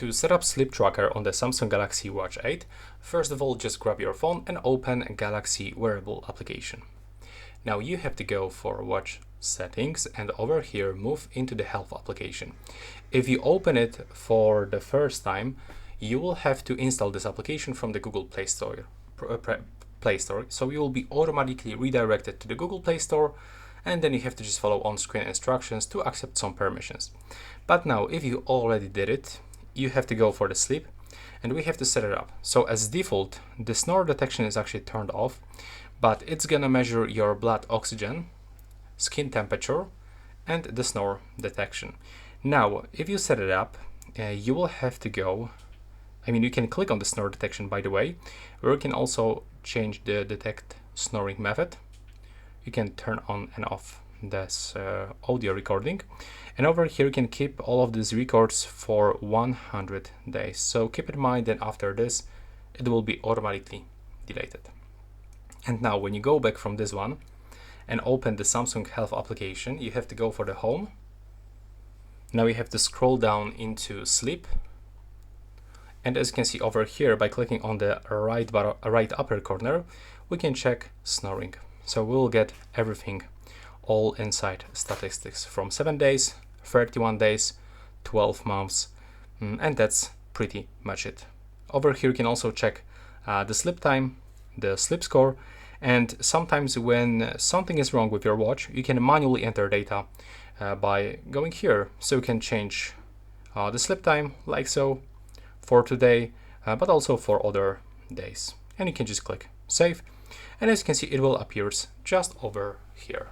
To set up sleep tracker on the Samsung Galaxy Watch 8, first of all just grab your phone and open a Galaxy wearable application. Now you have to go for watch settings and over here move into the health application. If you open it for the first time, you will have to install this application from the Google Play Store. So you will be automatically redirected to the Google Play Store, and then you have to just follow on-screen instructions to accept some permissions. But now if you already did it, you have to go for the sleep and we have to set it up. So as default, the snore detection is actually turned off, but it's gonna measure your blood oxygen, skin temperature, and the snore detection. Now, if you set it up, you will have to go, you can click on the snore detection, by the way, or you can also change the detect snoring method. You can turn on and off this audio recording, and over here you can keep all of these records for 100 days. So keep in mind that after this it will be automatically deleted. And now when you go back from this one and open the Samsung Health application, you have to go for the home. Now you have to scroll down into sleep, and as you can see over here, by clicking on the right upper corner, we can check snoring. So we'll get everything all inside statistics from 7 days, 31 days, 12 months, and that's pretty much it. Over here you can also check the sleep time, the sleep score, and sometimes when something is wrong with your watch, you can manually enter data by going here. So you can change the sleep time like so for today, but also for other days. And you can just click save, and as you can see, it will appear just over here.